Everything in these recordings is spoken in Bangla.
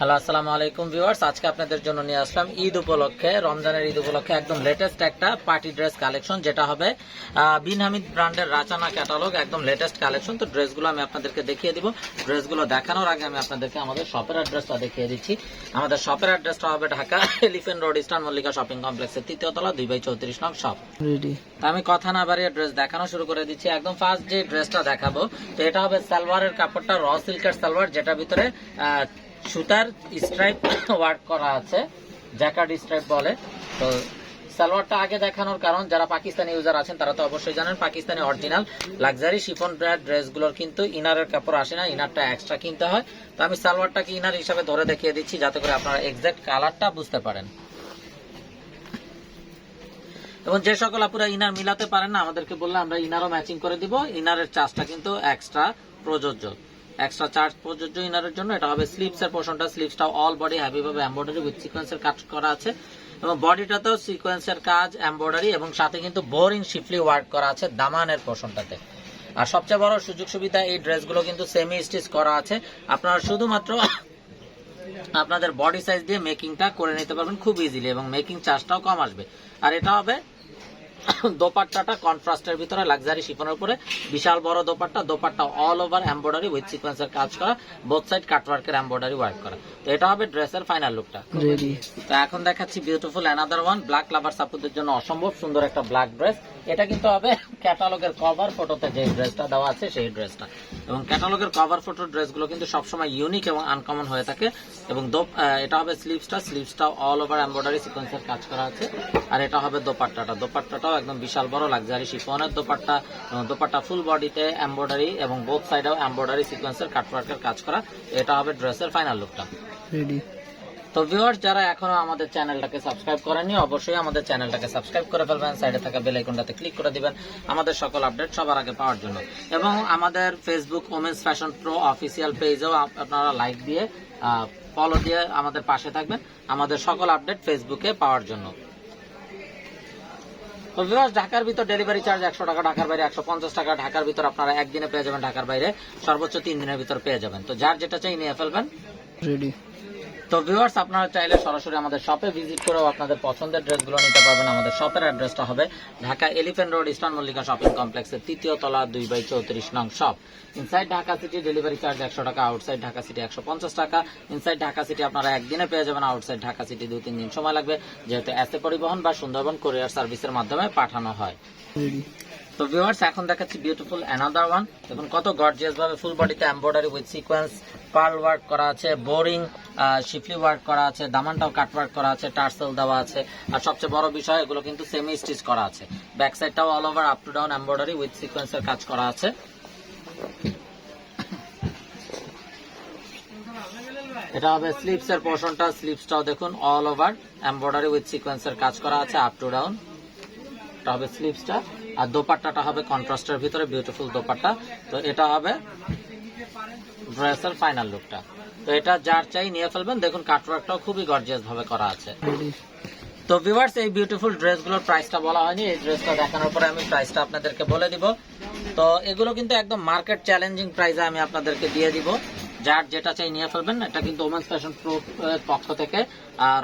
হ্যালো, আসসালামু আলাইকুম ভিউয়ার্স। আজকে আপনাদের জন্য নিয়ে আসলাম ঈদ উপলক্ষে, রমজানের ঈদ উপলক্ষে একদম লেটেস্ট একটা পার্টি ড্রেস কালেকশন, যেটা হবে বিন হামিদ ব্র্যান্ডের রাচানা ক্যাটালগ, একদম লেটেস্ট কালেকশন। তো ড্রেসগুলো আমি আপনাদেরকে দেখিয়ে দিব। ড্রেসগুলো দেখানোর আগে আমি আপনাদেরকে আমাদের শপের অ্যাড্রেসটা দেখিয়ে দিচ্ছি। আমাদের শপের অ্যাড্রেসটা হবে Dhaka elephant road, eastern Mallika shopping কমপ্লেক্সের 3য় তলা, 2/34 নং শপ। রেডি। আমি কথা না বাড়িয়ে ড্রেস দেখানো শুরু করে দিচ্ছি। একদম ফার্স্ট যে ড্রেসটা দেখাবো, তো এটা হবে সালোয়ারের কাপড়টা র সিল্কের সালোয়ার, যেটার ভিতরে সুতার স্ট্রাইপ ওয়ার্ক করা আছে, জ্যাকার্ড স্ট্রাইপ বলে। তো সালোয়ারটা আগে দেখানোর কারণ, যারা পাকিস্তানি ইউজার আছেন তারা তো অবশ্যই জানেন Pakistani original luxury chiffon brand ড্রেসগুলোর কিন্তু ইনারের কাপড় আসে না, ইনারটা এক্সট্রা কিনতে হয়। তো আমি সালোয়ারটাকে ইনার হিসাবে ধরে দেখিয়ে দিচ্ছি, যাতে করে আপনারা এক্সাক্ট কালারটা বুঝতে পারেন। এবং যে সকল আপুরা ইনার মিলাতে পারেন না, আমাদেরকে বললে আমরা ইনারও ম্যাচিং করে দিব। ইনারের চার্জটা কিন্তু এক্সট্রা প্রযোজ্য, এক্সট্রা চার্জ প্রযোজ্য ইনারের জন্য। এটা হবে স্লিভস এর পোর্শনটা, স্লিভসটা অল বডি হেভি ভাবে এমব্রয়ডারি উইথ সিকোয়েন্সের কাজ করা আছে, এবং বডিটাতেও সিকোয়েন্সের কাজ, এমব্রয়ডারি, এবং সাথে কিন্তু বোরিং শিফলি ওয়ার্ক করা আছে দামানের পোর্শনটাতে। আর সবচেয়ে বড় সুযোগ সুবিধা, এই ড্রেসগুলো কিন্তু সেমি স্টিচ করা আছে। আপনারা শুধুমাত্র আপনাদের বডি সাইজ দিয়ে মেকিংটা করে নিতে পারবেন খুব ইজিলি, এবং মেকিং চার্জটাও কম আসবে। আর এটা হবে দোপাট্টাটা কন্ট্রাস্টের ভিতরে লাক্সারি শিফনের উপরে বিশাল বড় dupatta, dupatta all over embroidery with সিকোয়েন্সের কাজ করা, বোথ সাইড কাটওয়ার্কের এমব্রয়ডারি ওয়ার্ক করা। তো এটা হবে ড্রেসের ফাইনাল লুকটা। রেডি। তো এখন দেখাচ্ছি beautiful another one, black lover সাপুদের জন্য অসম্ভব সুন্দর একটা ব্ল্যাক ড্রেস। এটা কিন্তু হবে ক্যাটালগের কভার ফটোতে যে ড্রেসটা দেওয়া আছে সেই ড্রেসটা। এবং ক্যাটালগের কভার ফটোর ড্রেসগুলো কিন্তু সবসময় ইউনিক এবং আনকমন হয়ে থাকে। এবং এটা হবে স্লিভসটা অল ওভার এমব্রয়ডারি সিকোয়েন্সের কাজ করা আছে। আর এটা হবে দোপাট্টাটাও একদম বিশাল বড় লাক্সারি শিফনের দোপাট্টা, দোপাট্টা ফুল বডিতে এমব্রয়ডারি এবং বোথ সাইডেও এমব্রয়ডারি সিকোয়েন্সের কাটওয়ার্কের কাজ করা। এটা হবে ড্রেসের ফাইনাল লুকটা। রেডি। তো ভিউয়ার্স, যারা এখনো আমাদের চ্যানেলটাকে সাবস্ক্রাইব করেননি, অবশ্যই আমাদের চ্যানেলটাকে সাবস্ক্রাইব করে ফেলবেন, সাইডে থাকা বেল আইকনটাতে ক্লিক করে দিবেন আমাদের সকল আপডেট সবার আগে পাওয়ার জন্য। এবং আমাদের Facebook women's fashion pro official পেজেও আপনারা লাইক দিয়ে ফলো দিয়ে আমাদের পাশে থাকবেন আমাদের সকল আপডেট ফেসবুকে পাওয়ার জন্য। তো ভিউয়ার্স, ঢাকার ভিতর ডেলিভারি চার্জ 100 টাকা, ঢাকার বাইরে 150 টাকা। ঢাকার ভিতর আপনারা একদিনে পেয়ে যাবেন, ঢাকার বাইরে সর্বোচ্চ 3 দিনের ভিতর পেয়ে যাবেন। তো যার যেটা চাই নিয়ে ফেলবেন। রেডি। তো ভিউয়ার্স, আপনারা চাইলে সরাসরি আমাদের শপে ভিজিট করেও আপনাদের পছন্দের ড্রেসগুলো নিতে পারবেন। আমাদের শপের অ্যাড্রেসটা হবে Dhaka elephant road, eastern Mallika shopping কমপ্লেক্সের 3য় তলা, 2/34 নং shop. Inside Dhaka city delivery charge 100 টাকা, আউটসাইড ঢাকা সিটি 150 টাকা। ইনসাইড ঢাকা সিটি আপনারা একদিনে পেয়ে যাবেন, আউটসাইড ঢাকা সিটি 2-3 দিন সময় লাগবে, যেহেতু এসএ পরিবহন বা সুন্দরবন কুরিয়ার সার্ভিসের মাধ্যমে পাঠানো হয়। তো ভিউয়ার্স, এখন দেখাচ্ছি বিউটিফুল অ্যানাদার ওয়ান। দেখুন কত গর্জিয়াস ভাবে ফুল বডিতে embroidery with sequence pearl work করা আছে, বোরিং শিফলি ওয়ার্ক করা আছে, দামানটাও কাট ওয়ার্ক করা আছে, টার্সেল দেওয়া আছে। আর সবচেয়ে বড় বিষয়, এগুলো কিন্তু সেমি স্টিচ করা আছে। ব্যাক সাইডটাও all over up to down embroidery with সিকোয়েন্সের কাজ করা আছে। এটা হবে স্লিভস এর পোর্শনটা, স্লিভসটাও দেখুন অল ওভার এমব্রয়ডারি উইথ সিকোয়েন্সের কাজ করা আছে আপ টু ডাউন। এটা হবে স্লিভসটা। আর দোপাট্টাটা হবে কন্ট্রাস্টের ভিতরে বিউটিফুল দোপাট্টা। তো এটা হবে ড্রেসের ফাইনাল লুকটা। তো এটা যার চাই নিয়ে ফেলবেন। দেখুন কাটওয়ার্কটাও খুবই গর্জিয়াস ভাবে করা আছে। তো ভিউয়ার্স, এই বিউটিফুল ড্রেসগুলোর প্রাইসটা বলা হয়নি, এই ড্রেসটা দেখানোর পরে আমি প্রাইসটা আপনাদেরকে বলে দিব। তো এগুলো কিন্তু একদম মার্কেট চ্যালেঞ্জিং প্রাইসে আমি আপনাদেরকে দিয়ে দিব। যার যেটা চাই নিয়ে ফেলবেন। এটা কিন্তু ওমেন্স ফ্যাশন প্রো পক্ষ থেকে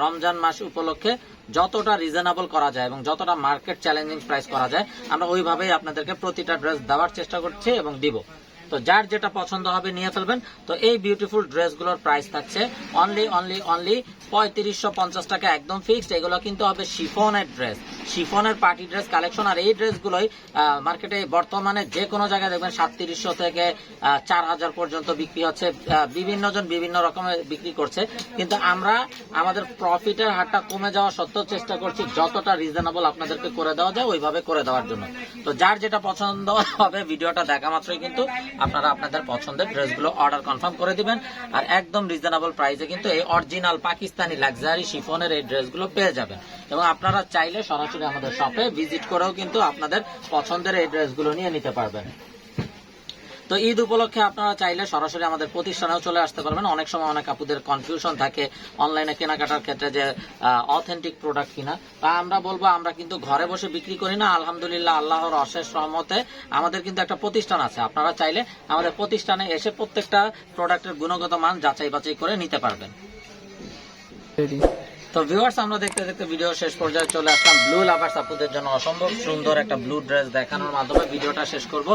রমজান মাস উপলক্ষে যতটা রিজনেবল করা যায় এবং যতটা মার্কেট চ্যালেঞ্জিং প্রাইস করা যায়, আমরা ওইভাবেই আপনাদেরকে প্রতিটা ড্রেস দেওয়ার চেষ্টা করছি এবং দিব। তো যার যেটা পছন্দ হবে নিয়ে ফেলবেন। তো এই বিউটিফুল ড্রেসগুলোর প্রাইস থাকছে অনলি 3550 টাকা, একদম ফিক্সড। এগুলো কিন্তু হবে শিফনের ড্রেস, শিফনের পার্টি ড্রেস কালেকশন। আর এই ড্রেসগুলোই মার্কেটে বর্তমানে যে কোনো জায়গায় দেখবেন 3700 থেকে 4000 পর্যন্ত বিক্রি হচ্ছে। বিভিন্ন জন বিভিন্ন রকমের বিক্রি করছে, কিন্তু আমরা আমাদের প্রফিটের হারটা কমে যাওয়া সত্ত্বেও চেষ্টা করছি যতটা রিজনেবল আপনাদেরকে করে দেওয়া যায় ওইভাবে করে দেওয়ার জন্য। তো যার যেটা পছন্দ হবে ভিডিওটা দেখা মাত্রই কিন্তু আপনারা আপনাদের পছন্দের ড্রেসগুলো অর্ডার কনফার্ম করে দিবেন। আর একদম রিজনেবল প্রাইসে কিন্তু এই অরিজিনাল পাকিস্তানি লাক্সারি শিফনের এই ড্রেসগুলো পেয়ে যাবেন। এবং আপনারা চাইলে সরাসরি আমাদের শপে ভিজিট করেও কিন্তু আপনাদের পছন্দের এই ড্রেসগুলো নিয়ে নিতে পারবেন। তো ঈদ উপলক্ষে আপনারা চাইলে সরাসরি আমাদের প্রতিষ্ঠানেও চলে আসতে পারবেন। অনেক সময় অনেক আপুদের কনফিউশন থাকে অনলাইনে কেনাকাটার ক্ষেত্রে যে অথেন্টিক প্রোডাক্ট কিনা। তা আমরা বলবো, আমরা কিন্তু ঘরে বসে বিক্রি করি না। আলহামদুলিল্লাহ, আল্লাহর অশেষ রহমতে আমাদের কিন্তু একটা প্রতিষ্ঠান আছে। আপনারা চাইলে আমাদের প্রতিষ্ঠানে এসে প্রত্যেকটা প্রোডাক্টের গুণগত মান যাচাই বাছাই করে নিতে পারবেন। তো ভিউয়ার্স, আমরা দেখতে দেখতে ভিডিও শেষ পর্যায়ে চলে আসলাম। ব্লু লাভার্স আপুদের জন্য অসম্ভব সুন্দর একটা ব্লু ড্রেস দেখানোর মাধ্যমে ভিডিওটা শেষ করব।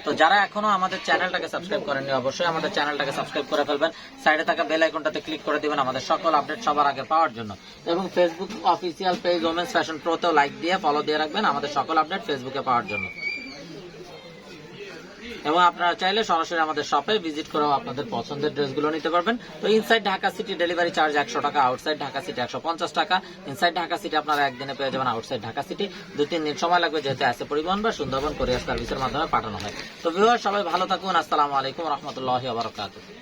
তো যারা এখনো আমাদের চ্যানেলটাকে সাবস্ক্রাইব করেননি, অবশ্যই আমাদের চ্যানেলটাকে সাবস্ক্রাইব করে ফেলবেন। সাইডে থাকা বেল আইকনটাতে ক্লিক করে দিবেন আমাদের সকল আপডেট সবার আগে পাওয়ার জন্য। এবং Facebook official page women's fashion প্রোতেও লাইক দিয়ে ফলো দিয়ে রাখবেন আমাদের সকল আপডেট ফেসবুকে পাওয়ার জন্য। এবং আপনারা চাইলে সরাসরি আমাদের শপে ভিজিট করেও আপনাদের পছন্দের ড্রেসগুলো নিতে পারবেন। তো inside Dhaka city delivery charge 100 টাকা, আউটসাইড ঢাকা সিটি 150 টাকা। ইনসাইড ঢাকা সিটি আপনারা একদিনে পেয়ে যাবেন, আউটসাইড ঢাকা সিটি 2-3 দিন সময় লাগবে, যেহেতু আছে পরিবহন বা সুন্দরবন কোরিয়ার সার্ভিসের মাধ্যমে পাঠানো হয়। তো ভিউয়ার, সবাই ভালো থাকুন। আসসালামু আলাইকুম রহমতুল্লাহি ওয়া বারাকাতুহু।